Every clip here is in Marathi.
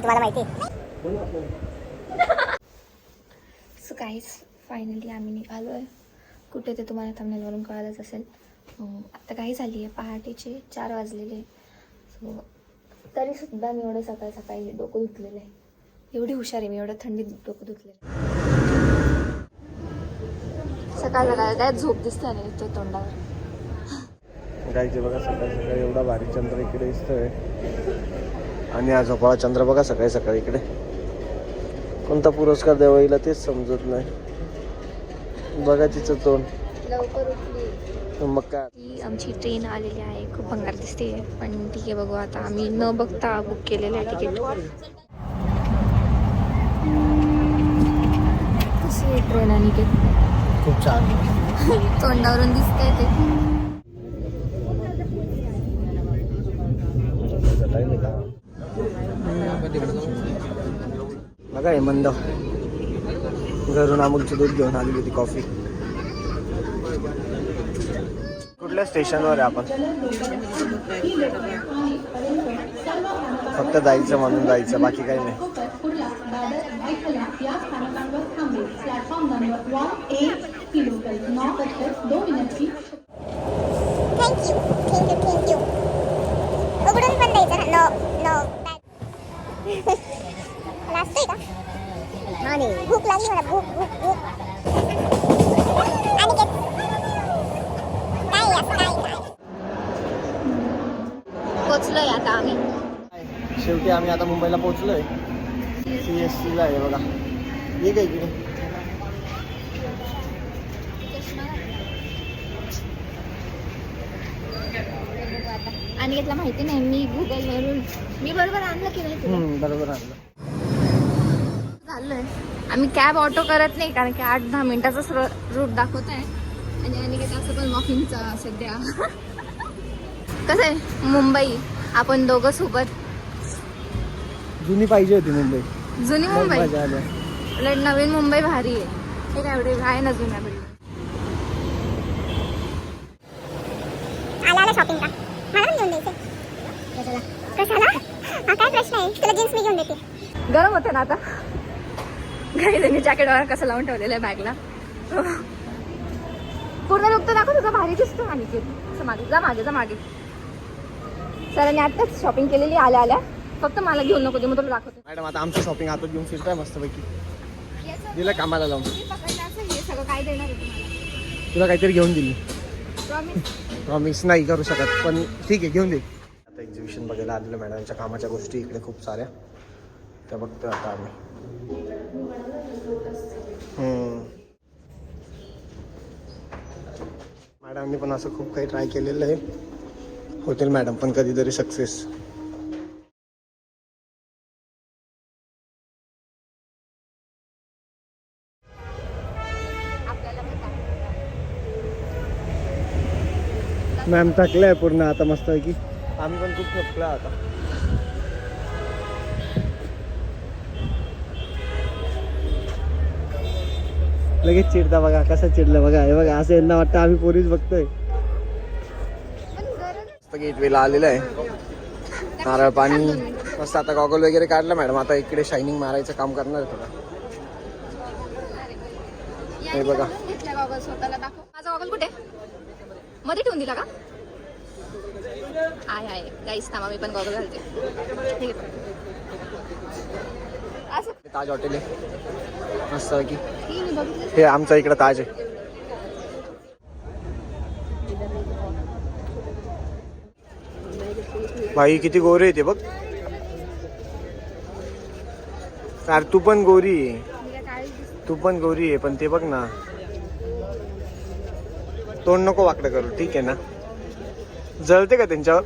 तुम्हाला माहिती आहे. सो गाईज फायनली आम्ही निघालो आहे. कुठे ते तुम्हाला थंबनेलवरून कळालंच असेल. आता काही झाली आहे, पहाटेचे 4 वाजलेले. सो तरीसुद्धा मी एवढं सकाळी सकाळी डोकं धुतलेलं आहे. एवढी हुशार आहे मी, एवढं थंडीत डोकं धुतलेलं आहे. सकाळ सकाळ काय झोप दिसते नाही तो तोंडावर. गायचे बघा सकाळी सकाळी एवढा भारी चंद्र इकडे दिसतोय आणि हा झोपाळा चंद्र बघा सकाळी सकाळी इकडे. कोणता पुरस्कार द्यावा हिला तेच समजत नाही. बघा तिचं तोंड लवकर उठली. मग काय ती आमची ट्रेन आलेली आहे. खूप भंगार दिसते पण ठीक आहे, बघू आता. आम्ही न बघता बुक केलेलं आहे तिकीट. कशी आहे ट्रेन आणि ते खूप छान तोंडावरून दिसतंय ते. बघा हे मंद घरून अमूलची दूध घेऊन आली होती कॉफी. कुठल्या स्टेशनवर आहे आपण? फक्त जायचं म्हणून जायचं, बाकी काही नाही. थँक्यू. उघडून पण द्यायचं ना. नो लाजतोय का? आणि भूक लागली मला. भूक आणि काय पोचलोय आता आम्ही. शेवटी आम्ही आता मुंबईला पोहोचलोय. CST ला आहे बघा. ये काय इकडे आणि घेतला माहिती नाही, मी गुगलवरून मी बरोबर आणलं की नाही तुला? बरोबर आणलं. चाललोय आम्ही. कॅब ऑटो करत नाही कारण की 8-10 मिनिटाचाच रूट दाखवत आहे. आणि अनिकेत असं पण वॉकिंगचा सध्या. कसं आहे मुंबई, आपण दोघं सोबत. जुनी पाहिजे होती मुंबई. जुनी मुंबई मजा आली. उलट नवीन मुंबई भारी आहे. हे काय एवढे आहे ना जुन्या बिल्डिंग. आला शॉपिंग का? मला पण घेऊन द्यायचं. कशाला? हा काय प्रश्न आहे? तुला जीन्स मी घेऊन देते. गरम होते ना आता. काही त्यांनी जॅकेट वगैरे कसं लावून ठेवलेलं आहे बॅगला. पूर्ण लुक तर दाखव तुझा, भारी दिसतो. आणि असं मागे जा मागे. सरांनी आताच शॉपिंग केलेली आल्या आल्या. फक्त मला घेऊन नको दे, मग तुला दाखवते. मॅडम आता आमचं शॉपिंग हातात घेऊन फिरताय मस्तपैकी. दिलं कामाला लावून. हे सगळं काय देणार आहे तुम्हाला? तुला काहीतरी घेऊन दिली. प्रॉमिस. प्रॉमिस नाही करू शकत पण ठीक आहे घेऊन दे. आता एक्झिबिशन बघायला आलेलं मॅडमच्या कामाच्या गोष्टी इकडे खूप साऱ्या त्या बघतोय आता आम्ही. मॅडमनी पण असं खूप काही ट्राय केलेलं आहे. होतील मॅडम पण कधीतरी सक्सेस. मॅम थकलाय पूर्ण आता मस्त आहे की. आम्ही पण खूप थकलो आता. लगेच चिडता बघा, कसं चिडलं बघा. हे बघा असं यांना वाटतं आम्ही पोरीच बघतोय. मस्त गेटवेला आलेलं आहे. नारळ पाणी मस्त. आता गॉगल वगैरे काढला मॅडम. आता इकडे शायनिंग मारायचं काम करणार आहे थोडं. हे बघा स्वतःला दाखव. माझा गॉगल कुठे? मध्ये ठेवून दिला का? आहे गाईस थांबा, मी पण गॉगल घालते. ताज हॉटेल आहे मस्त की. हे आमचा इकडं ताज आहे. भाई किती गोरे आहे ते बघ. यार तू पण गोरी आहे. तू पण गोरी आहे पण ते बघ ना. तोंड नको वाकडं करू, ठीक आहे ना. जळते का त्यांच्यावर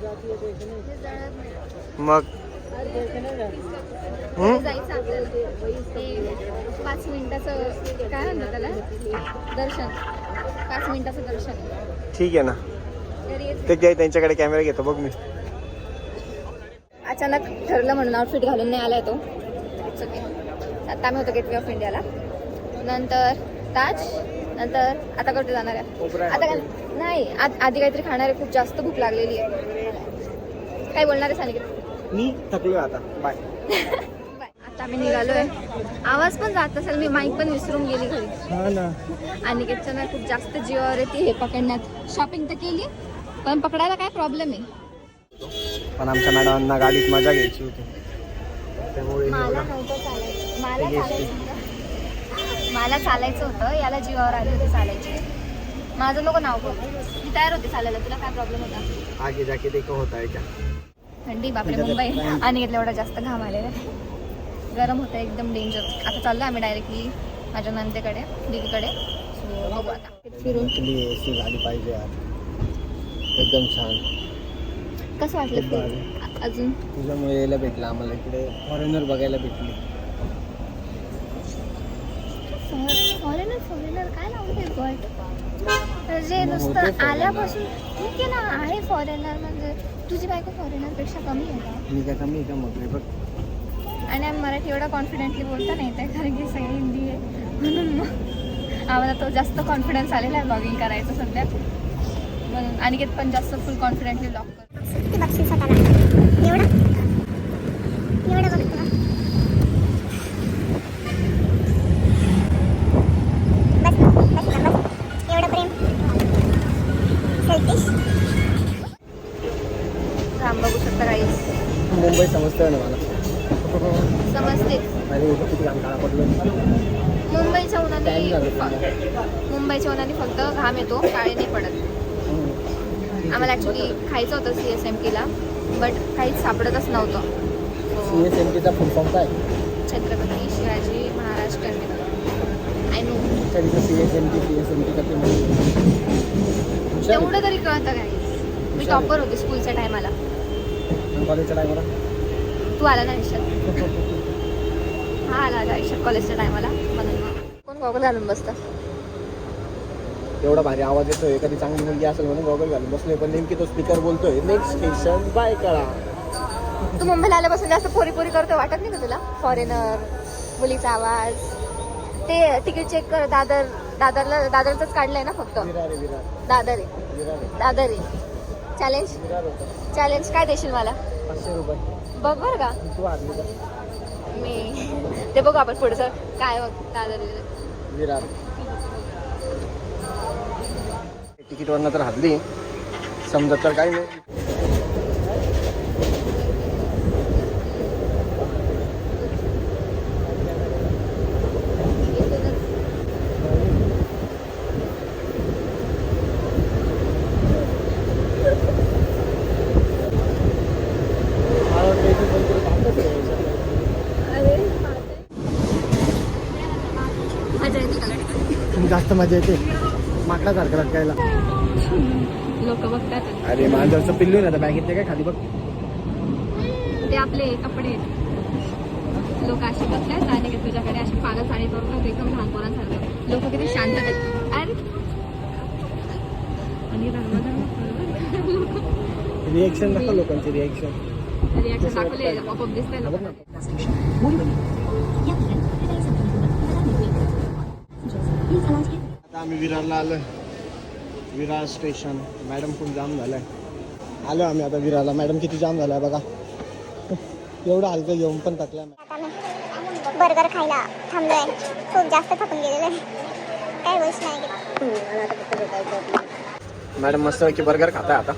मग? 5 मिनिटाचं काय म्हणतात त्याला, दर्शन. 5 मिनिटाचं दर्शन. ठीक आहे ना. ते काय त्यांच्याकडे कॅमेरा घेतो बघ मी. अचानक ठरलं म्हणून आउटफिट घालून नाही आलाय तो. आता आम्ही होतो गेटवे ऑफ इंडियाला, नंतर ताज, नंतर आता कुठे जाणार आहे? आता नाही, आधी काहीतरी खाणार आहे. खूप जास्त भूक लागलेली आहे. काय बोलणार आहे सानिका? मी थकलोय आता. बाय. आता आम्ही निघालोय. आवाज पण जात असेल, मी माईक पण विसरून गेली घरी. हा ना. आणि ना खूप जास्त जीवावर येते हे पकडण्यात. शॉपिंग तर केली पण पकडायला काय प्रॉब्लेम आहे. पण आमच्या मॅडमांना गाडीत मजा घ्यायची होती, त्यामुळे मला नव्हतं चालायचं. मला चालायचं होतं. याला जीवावर आली होती चालायची. माझं नको नाव करू. मी तयार होते चालायला. तुला काय प्रॉब्लेम होता? आगे जाके देखो होता है क्या. थंडी बापरे मुंबई. आणि घेतलं एवढा जास्त घाम आलेला आहे. गरम होतं एकदम डेंजर. आता चाललो आम्ही डायरेक्टली माझ्या नंदेकडे, दीदीकडे. सो बघू आता फिरून. एसी गाडी पाहिजे यार, एकदम छान. कसं वाटलं अजून? तुझ्यामुळे यायला भेटलं आम्हाला, इकडे फॉरेनर बघायला भेटली. फॉरेनर काय लावते बट म्हणजे नुसतं आल्यापासून ठीक आहे ना. आहे फॉरेनर म्हणजे तुझी बायको फॉरेनर पेक्षा कमी आहे का? मी काय कमी आहे का मग बघ. आणि आम्ही मराठी एवढा कॉन्फिडेंटली बोलता नाही त्या, कारण की सगळी हिंदी आहे म्हणून मग आम्हाला तो जास्त कॉन्फिडन्स आलेला आहे ब्लॉगिंग करायचं सध्या. म्हणून अनिकेत पण जास्त फुल कॉन्फिडेंटली ब्लॉग करतो. किती बघशील स्वतःला? एवढं बघ तुला. एवढं प्रेम. सेल्फिश. राम बघू शकता काहीच मुंबई समजतंय ना मला. समजते. आणि इथं किती काम काळा पडलं. मुंबईच्या उन्हाने फक्त घाम येतो, काळे नाही पडत. आम्हाला ॲक्च्युली खायचं होतं CSMTला, बट काहीच सापडतच नव्हतं. CSMTचा फुल फॉर्म काय? Chhatrapati Shivaji Maharaj terminal. I know. CSMT का तेवढं तरी कळतं काहीच. मी टॉपर होते स्कूलच्या टायमाला. कॉलेजच्या टायमाला तू आला ना आयुष्यात. हा आला आयुष्यात कॉलेजच्या टायमाला. म्हणून कोण गॉगल घालून बसतं? एवढा भारी आवाज येतोय, कधी चांगली मुलगी असेल म्हणून गॉगल घालून बसलोय, पण नेमकी तो स्पीकर बोलतोय नेक्स्ट स्टेशन बाय करा. तू मुंबईला आल्यापासून जास्त पोरी करतो वाटत नाही का तुला? फॉरेनर, मुलीचा आवाज. ते तिकीट चेक कर. दादरचंच काढलंय ना फक्त. दादर आहे. चॅलेंज काय देशील मला? 500 रुपये. बघ बरं का. तू आदली का? मी ते बघू आपण पुढचं काय. बघ दादर विरार. तिकीटवरनं तर हल्ली समजत तर काही नाही. जास्त मजा येते माकडासारखं लटकायला. लोक बघतात. अरे मांजरचं पिल्लू ना बॅगेतले काय खाली बघ. ते आपले कपडे लोक असे बघतात आणि तुझ्याकडे अशी पागल साडी करून एकदम लहान पोरांसारखं. लोक किती शांत आहेत. अरे आणि रिएक्शन दाखव लोकांची. रिॲक्शन दाखवले आपोआप दिसतंय ना. आता आम्ही विरारला आलोय. विरार स्टेशन. मॅडम खूप जाम झालाय. आलो आम्ही आता विरारला. मॅडम किती जाम झालाय बघा. एवढं हलकं घेऊन पण थकला. बर्गर खायला थांबलोय. खूप जास्त थकून गेलेलो आहे. काय गोष्ट नाही. मॅडम मस्त की बर्गर खाताय आता.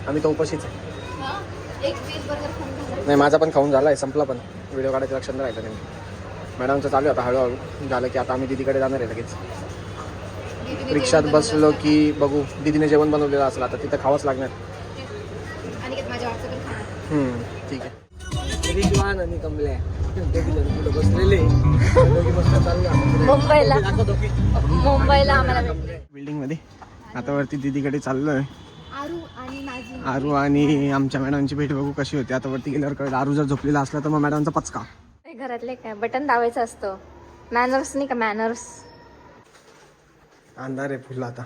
आम्ही तो उपाशीच आहे. एक पीस बर्गर खाऊन नाही माझा पण खाऊन झालाय, संपला पण. व्हिडिओ काढायचं लक्षात राहिलं नाही. मॅडमचं चालू आहे आता हळूहळू. झालं की आता आम्ही दीदीकडे जाणार आहे लगेच. रिक्षात बसलो की बघू. दीदीने जेवण बनवलेलं असेल आता तिथं खावंच लागणार. ठीक आहे. रिजवान आणि कमल्या बसलेले मुंबईला आम्हाला बिल्डिंग मध्ये. आता वरती दीदीकडे चाललोय. आरू आणि आमच्या मॅडमची भेट बघू कशी होती. आता वरती गेल्यावर कळलं. आरू जर झोपलेला असला तर मग मॅडमचा पचका. घरातले काय बटन दाबायचं असतं. मॅनर्स नाही का मॅनर्स. अंधार आहे फुल आता.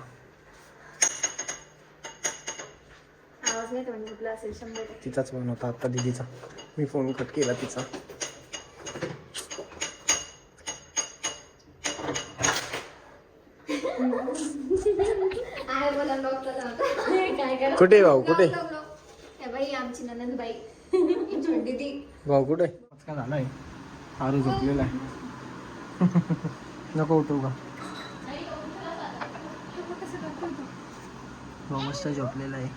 आवाज नाही म्हणजे तुला असेल 100. तिचाच फोन होता आता दीदीचा. मी फोन कट केला तिचा. कुठे भाऊ कुठे? बाई आमची ननंद बाई दीदी. भाऊ कुठे? काय झालंय? आरू झोपलेला आहे. नको उठू का? हो मस्त झोपलेला आहे.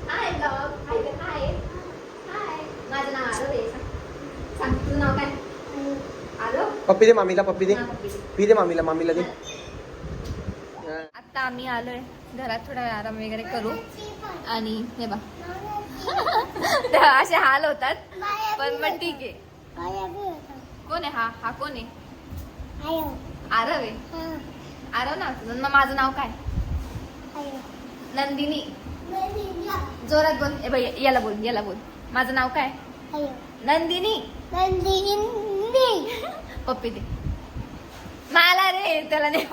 हाय ब्लॉग. हाय. माझं नाव आरव आहे. सांग तुझं नाव काय? आरव. पप्पी दे मामीला, पप्पी दे. पी दे मामीला, मामीला दे. आता आम्ही आलोय घरात, थोडा वेळ आराम वगैरे करू. आणि हे बा असे हाल होतात, पण मग ठीक आहे. कोण आहे हा कोण आहे? आरव आहे. आरव नाव तुझं. मग माझं नाव काय? नंदिनी. जोरात बोल. ए बाई याला बोल. माझं नाव काय? नंदिनी. पप्पी दे मला रे, त्याला नाही.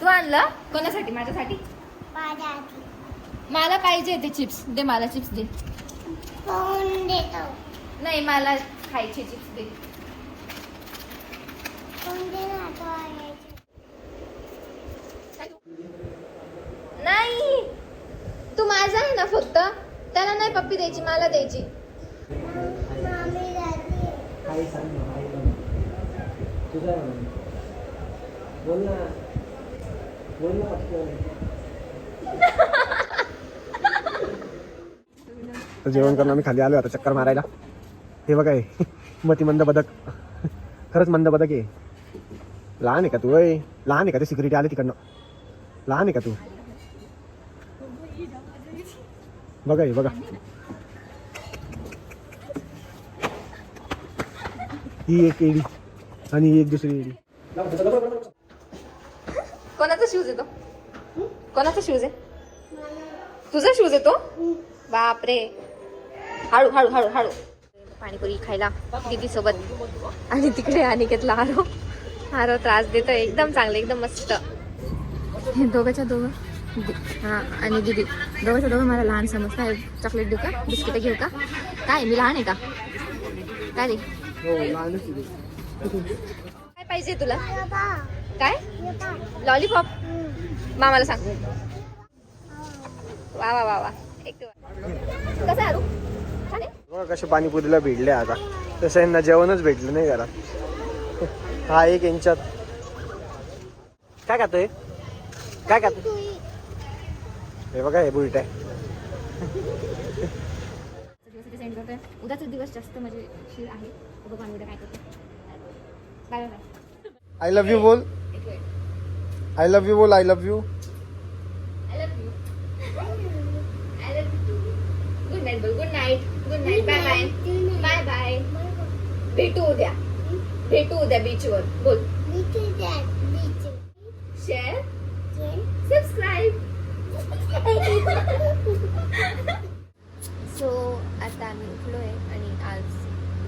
तू आणलं कोणासाठी? माझ्यासाठी. मला पाहिजे ते चिप्स दे. मला चिप्स दे. नाही मला खायचे चिप्स दे. नाही तू माझा आहे ना फक्त. त्याला नाही पप्पी द्यायची, मला द्यायची. तर जेवण करून आम्ही खाली आलो आता चक्कर मारायला. हे बघा हे मतिमंद बदक. खरंच मंद बदक आहे. लहान आहे का तू? लहान आहे का? ते सिक्युरिटी आले तिकडनं. लहान आहे का तू? बघा हे बघा. ही एक एडी आणि ही एक दुसरी एडी. कोणाचा शूज आहे तो? कोणाचा शूज आहे? तुझा शूज आहे तो? बापरे. हळू. पाणीपुरी खायला दीदी सोबत. आणि तिकडे अनिकेतला आरव त्रास देतो. एकदम चांगलं, एकदम मस्त. हे दोघं हा आणि दीदी दोघं मला लहान समजता. चॉकलेट देऊ का? बिस्किट घेऊ का? काय मी लहान आहे का? काय रे? काय पाहिजे तुला? काय? लॉलीपॉप. मामाला सांग. वा. कसं आरू? छान आहे. बघा कसे पाणीपुरीला भिडले आता. तसं यांना जेवणच भेटलं नाही घरात. हा एक यांच्यात काय खातोय? हे बघा हे बुलट आहे. सेंड करतोय. उद्याचा दिवस जास्त मजेशीर आहे. बघा उद्या काय करतो. बाय. आय लव्ह यू बोल. I love you. Good night बोल. Good night. बाय. भेटू उद्या बीचवर. बोल. Share subscribe. सो आता आम्ही उठलोय आणि आज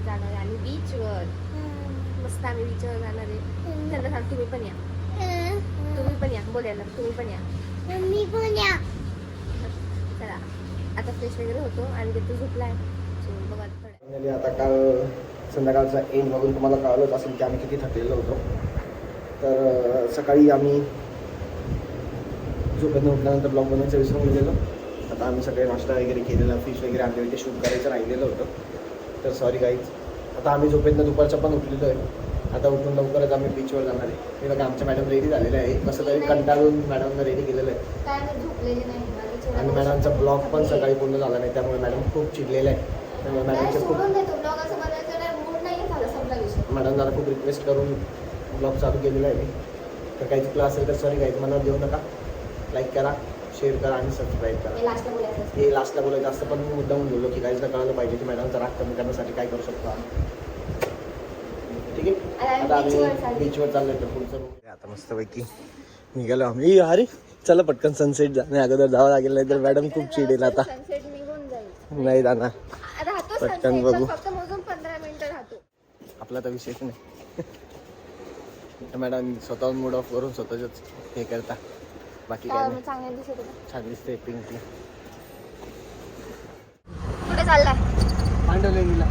जाणार आहे आम्ही बीचवर. मस्त आम्ही बीचवर जाणार आहे. त्यांना सांग तुम्ही पण या. बोल याला तुम्ही पण या. चला आता फ्रेश वगैरे होतो आणि ते झोपलाय. सो बघा थोडं. आता काल संध्याकाळचा एंड बघून तुम्हाला कळलंच असेल की आम्ही किती थकलेलो होतो. तर सकाळी आम्ही झोपेतनं उठल्यानंतर ब्लॉग बनवायचं विसरून गेलेलो. आता आम्ही सगळे नाश्ता वगैरे केलेला, फिश वगैरे आणले होते, शूट करायचं राहिलेलं होतं. तर सॉरी गाईज. आता आम्ही झोपेतनं दुपारचं पण उठलेलो आहे. आता उठून लवकरच आम्ही बीचवर जाणार आहे. हे बघा आमच्या मॅडम रेडी झालेल्या आहे. कसं तरी कंटाळून मॅडमनं रेडी केलेलं आहे. आणि मॅडमचा ब्लॉग पण सकाळी पूर्ण झाला नाही, त्यामुळे मॅडम खूप चिडलेलं आहे. त्यामुळे मॅडमचे खूप मॅडम जरा खूप रिक्वेस्ट करून ब्लॉग चालू केलेला आहे. तर काही चुकलं असेल तर सॉरी गाईज, मनात देऊ नका. लाईक करा, शेअर करा आणि सबस्क्राईब करा. हे लास्टला बोलायचं असतं, पण मी मुद्दाहून बोललो की गाईजला कळायला पाहिजे की मॅडमचा राग कमी करण्यासाठी काय करू शकतो आम्ही. ठीक आहे. आता आम्ही बीचवर चाललोय. तर पुढचं आता मस्तपैकी निघालो आम्ही. अरे चला पटकन सनसेट जाणे अगोदर जावं लागेल, नाही तर मॅडम खूप चिडेल. आता नाही जाणार. पटकन बघू. आपला तर विषयच नाही. मॅडम स्वतःहून मूड ऑफ करून स्वतःच हे करता. बाकी काय नाही. छान दिसते पिंकली. कुठे चाललाय? पांडवलेला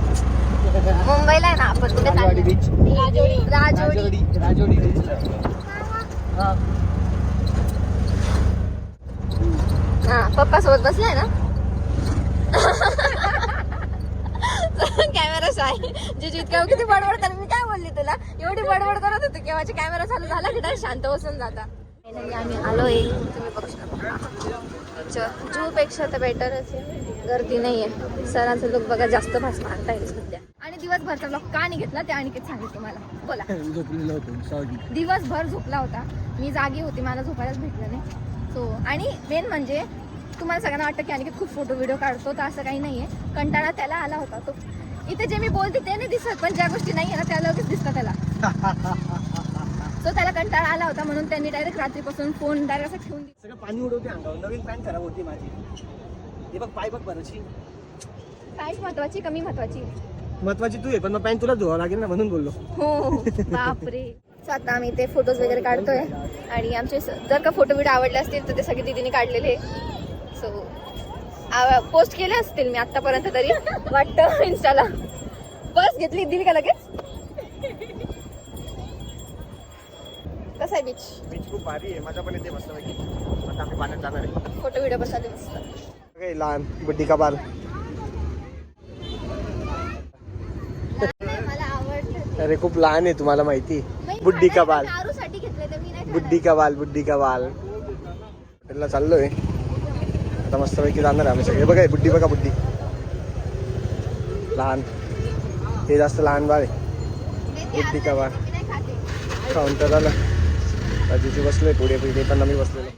मुंबईला आहे ना आपण. कुठे चाललाय? बीच. राजोडी बीच. हा पप्पा सोबत बसलाय ना. कॅमेरा शाय जिजू इतक्या किती बडबड कर मी काय बोलली तुला एवढी बडबड करत होते केव्हाची कॅमेरा चालू झाला की डायरेक्ट शांत बसून जाता. आम्ही आलोय तुम्ही बघू शकता जू पेक्षा तर बेटरच आहे. गर्दी नाहीये. सरांचं लोक बघा जास्त भास मारता येईल सध्या. आणि दिवसभरचा ब्लॉग का नाही घेतला ते अनिकेत सांगितलं मला. बोला. दिवसभर झोपला होता मी जागी होती मला झोपायलाच भेटलं नाही. सो आणि मेन म्हणजे तुम्हाला सगळ्यांना वाटतं की अनिकेत खूप फोटो व्हिडिओ काढतो तर असं काही नाहीये. कंटाळा त्याला आला होता. तो इथे जे मी बोलते ते नाही दिसत पण ज्या गोष्टी नाही आहे ना त्या लगेच दिसतात त्याला. सो त्याला कंटाळा आला होता म्हणून त्यांनी डायरेक्ट रात्रीपासून फोन डायरेक्ट असं ठेवून दिला. सगळं पाणी उडवते अंगावर. नवीन पॅन्ट खराब होती माझी. हे बघ पाय बघ बरंची. पॅन्ट महत्वाची कमी महत्वाची महत्वाची तू आहे पण मग पॅन्ट तुला धुवावं लागेल ना म्हणून बोललो. हो बापरे. सो आता आम्ही ते फोटोज वगैरे काढतोय आणि आमचे जर का फोटो व्हिडिओ आवडले असतील तर ते सगळे दीदीने काढलेले. सो पोस्ट केले असतील मी आतापर्यंत तरी वाटतं इन्स्टाला. बस घेतली दिली का लगेच. कसं आहे बीच. बीच खूप भारी आहे. माझा पण येते मस्त पैकी. आता आम्ही पाण्यात जाणार आहे. फोटो व्हिडिओ पण चालू मस्त. काही लहान बुड्डी का बाल. मला आवडलं. अरे खूप लहान आहे तुम्हाला माहिती. बुड्डी का बाल. साठी घेतले तर मी नाही बुड्डी का बाल बुड्डी का बाल. हॉटेलला चाललोय आता मस्त पैकी जाणार आहे आम्ही सगळे. बघा बुड्डी बघा बुड्डी. लहान हे जास्त लहान बाळ आहे. बुड्डी का बाल. काउंटर आलं आजीची बसलोय पुढे पुढे पण आम्ही बसलेलो.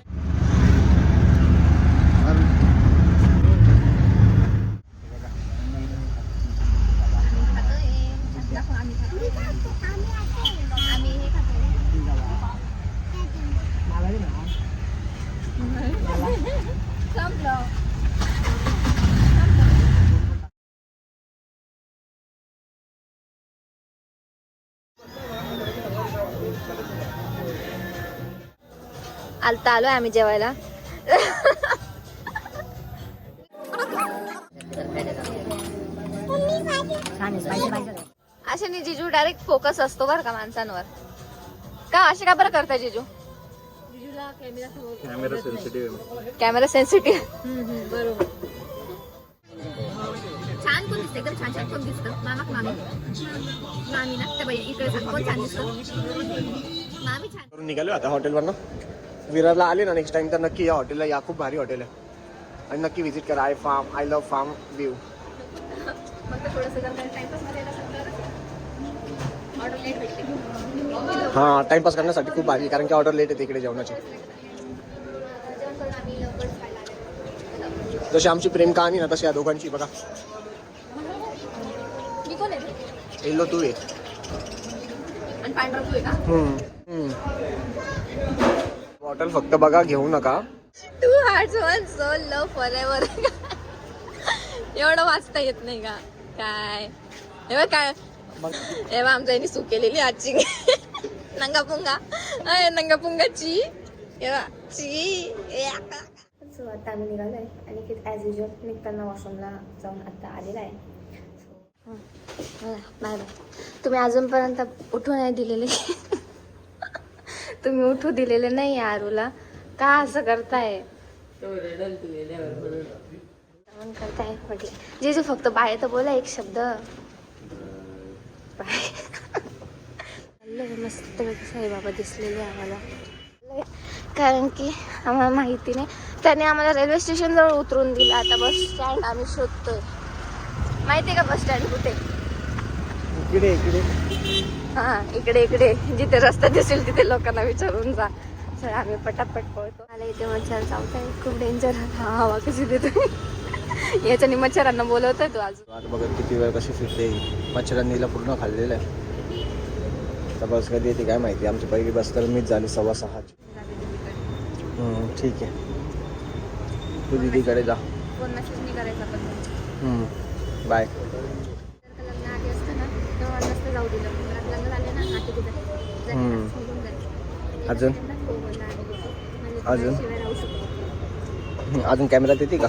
आता आलोय आम्ही जेवायला. अशाने जिजू डायरेक्ट फोकस असतो बरं का माणसांवर. का असे का बरं करताय जिजू. Camera sensitive. बरोबर. छान कोण दिसतं एकदम छान छान कोण दिसतं. मामा मामी मामी ना तर इकडे सांग कोण छान दिसतं. मामी छान. करून निघालो आता हॉटेलवरनं. विरारला आले ना नेक्स्ट टाइम तर नक्की या हॉटेलला या. खूप भारी हॉटेल आहे आणि नक्की व्हिजिट करा. I love farm view. हां टाइमपास करण्यासाठी खूप भारी कारण की ऑर्डर लेट येते इकडे जेवणाची. जशी आमची प्रेम कहाणी ना तशी या दोघांची बघा. येलो तू आहे आणि पांढरा तू आहे का. बॉटल फक्त बघा घेऊ नका. Two hearts one soul love forever. एवढं वाचता येत नाही का काय. हे बघ काय एव्हा आमच्या यांनी सू केलेली आजची नंगा पुंगा नंगा पुंगाची ची. सो आता आम्ही निघालोय आणि ॲज युजल निघताना वॉशरूमला जाऊन आता आलेला आहे. Bye bye. तुम्ही अजूनपर्यंत उठू नाही दिलेले. तुम्ही उठू दिलेले नाही आरूला. का असं करताय करताय म्हटलं. जिजू फक्त बाय तर बोला एक शब्द. बाय. मस्त साईबाबा दिसलेले आम्हाला कारण की आम्हाला माहिती नाही. त्याने आम्हाला रेल्वे स्टेशन जवळ उतरून दिलं. आता बस स्टँड आम्ही शोधतोय. माहिती आहे का बस स्टँड कुठे. इकडे इकडे. हा इकडे इकडे जिथे रस्ता दिसेल तिथे लोकांना विचारून जा. सर आम्ही पटापट पळतो. मला इथे मच्छर चावत आहे खूप डेंजर. हा हवा कशी देतो याच्याने मच्छरांना बोलवतोय तू अजून. आता बघत किती वेळ कशी फिरते. मच्छरांनी हिला पूर्ण खाल्लेलं आहे. आता बस कधी येते काय माहिती. आमची पहिली बस तर मीच झाली 6:15ची. ठीक आहे तू दीदीकडे जा. फोन मेसेज नाही करायचा पण बाय. लग्न आधी असतं ना तेव्हा नसतं जाऊ दिलं. लग्न झाले ना आधी अजून अजून शिवाय राहू शकतो. अजून कॅमेरात येते का.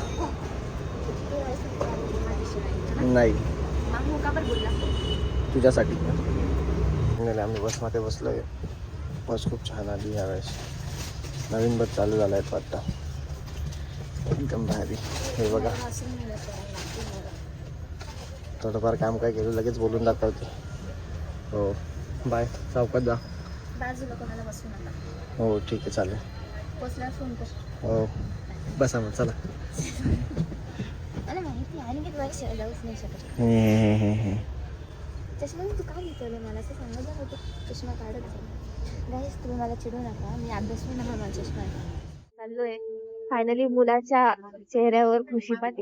नाही मागू का बरं बोलला तुझ्यासाठी. आम्ही बसमध्ये बसलोय. बस खूप छान आली यावेळेस. नवीन बस चालू झाला आहे वाटतं. एकदम भारी. हे बघा थोडंफार काम काय केलं लगेच बोलून दाखवते. हो बाय, चौकात जा. बाजूला कोणाला बसू नका. हो ठीक आहे चालेल. बसल्यावर फोन कर. हो बसा मग चला. मला माहिती आणि मी तुला जाऊच नाही शकत. चष्मा तू काय घेतलं मला असं सांगायचं होतं. चष्मा काढत गाईस तुम्ही मला चिडू नका. मी अभ्यास नाही माझा चष्मा चाललोय. फायनली मुलाच्या चेहऱ्यावर खुशी पाहते.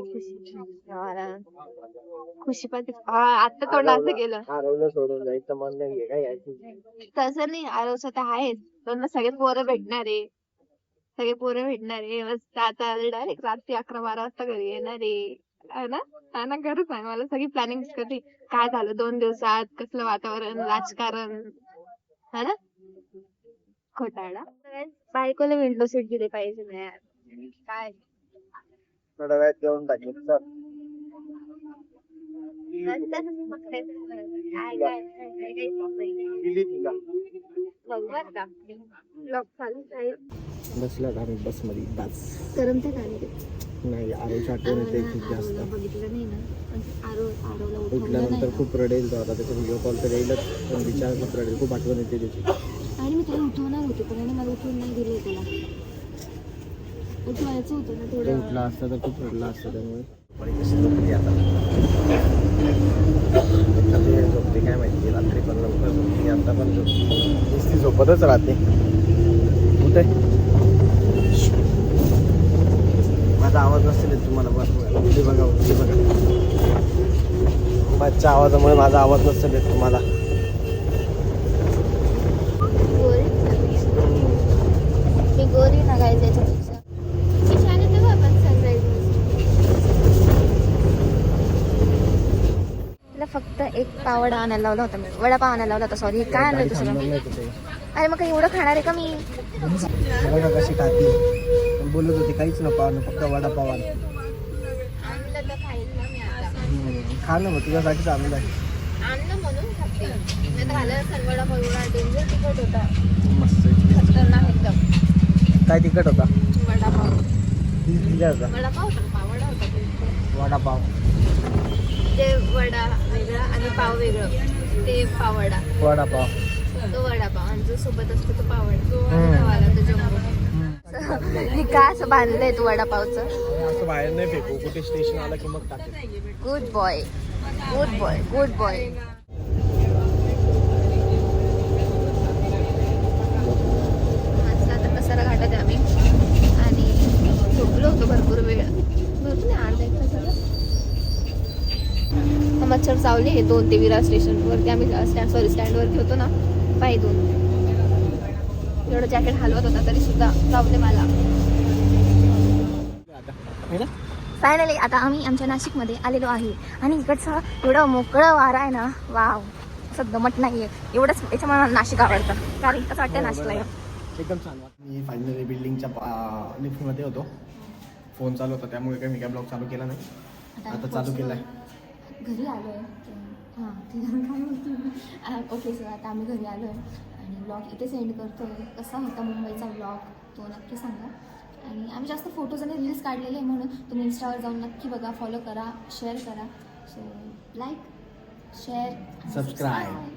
खुशी पाहते. आता तोंड असं गेलं. आरवलं सोडून जायचं मन नाही काय तसं नाही. आरवचं तर आहेच. पण सगळे पोरं भेटणार आहे. सगळे पोरं भेटणार आहे. मस्त आता डायरेक्ट रात्री 11-12 वाजता घरी येणार आहे ना. हा ना खरंच आहे. मला सगळी प्लॅनिंग कधी काय झालं 2 दिवसात, कसलं वातावरण, राजकारण, हा ना. खोटारडा. बायकोला विंडो सीट दिली पाहिजे ना यार. काय थोड्या वेळात घेऊन टाकेल सर. बसला का आम्ही बसमध्ये बस. करमते का नाही? नाही आरोची आठवण येते खूप जास्त. बघितलं नाही ना. आरोला उठल्यानंतर खूप रडेल तो. आता त्याचा व्हिडिओ कॉल तर येईलच पण विचार खूप रडेल. खूप आठवण येते त्याची. आणि मी त्याला उठवणार होते पण याने मला उठवून नाही दिले. त्याला उठवायचं होतं ना तो थोडं. उठला असता तर खूप रडला असता. त्यामुळे झोपली आता. कधी झोपते काय माहिती. रात्री पण लवकर झोपते, आता पण झोपते. नुसती झोपतच राहते. कुठे माझा आवाज नसेल येत तुम्हाला. उठली बघा उठली बघा. माझ्या आवाजामुळे माझा आवाज नसेल येत तुम्हाला. मी गोरी ना गाय त्याच्यापेक्षा. मी छान येते बाबा सनराईज. तिला फक्त एक पावडा आणायला लावला होता मी. वडापाव आणायला लावला होता. सॉरी काय आणलं दुसरं. अरे मग काही एवढं खाणार आहे का मी. बघा कशी खाती. पण बोलत होती काहीच नको आणू, फक्त वडापाव आण. आणलं तर खाईल ना मी आता. खा ना मग तुझ्यासाठीच आणलं आहे. आणलं म्हणून खाते. नाही तर आलं वडापाव एवढा डेंजर तिखट होता. मस्त खतरनाक एकदम. काय तिखट होता. वडापाव. दिला होता वडापाव होता. पावडा होता. वडापाव. ते वडा वेगळा आणि पाव वेगळं. ते पावडा. वडापाव तो वडापाव आणि जो सोबत असतो तो पावडा. तो जम्बो. मी काय असं बांधलंय तू वडापावचं. असं बाहेर नाही फेकू. कुठे स्टेशन आलं की मग टाकेल. Good boy. Good boy. Good boy. आता कसारा घाटात आहे आम्ही आणि झोपलो होतो भरपूर वेळ. भरपूर नाही अर्धा 1 तास झाला. मच्छर चावले हे 2 ते विरार स्टेशनवरती. आम्ही स्टँडवरती होतो ना पाय 2. एवढं जॅकेट हलवत होता तरी सुद्धा चावले मला. फायनली आता आम्ही आमच्या नाशिकमध्ये आलेलो आहे आणि इकडचा एवढं मोकळं वारा आहे ना. वाव असं दमट नाहीये. एवढंच याच्यामुळे मला नाशिक आवडतं. कारण कसं वाटतं नाशिकला एकदम छान वाटतं. मी फायनली बिल्डिंगच्या लिफ्टमध्ये होतो. फोन चालू होता त्यामुळे काही मी काय ब्लॉग चालू केला नाही. आता चालू केला आहे. घरी आलो आहे. हां ते काय बोलतो. ओके सर आता आम्ही घरी आलो आहे आणि ब्लॉग इथे सेंड करतो आहे. कसा होता मुंबईचा ब्लॉग तो नक्की सांगा. आणि आम्ही जास्त फोटोज आणि रील्स काढलेले आहे म्हणून तुम्ही इंस्टावर जाऊन नक्की बघा. फॉलो करा, शेअर करा. So like share subscribe.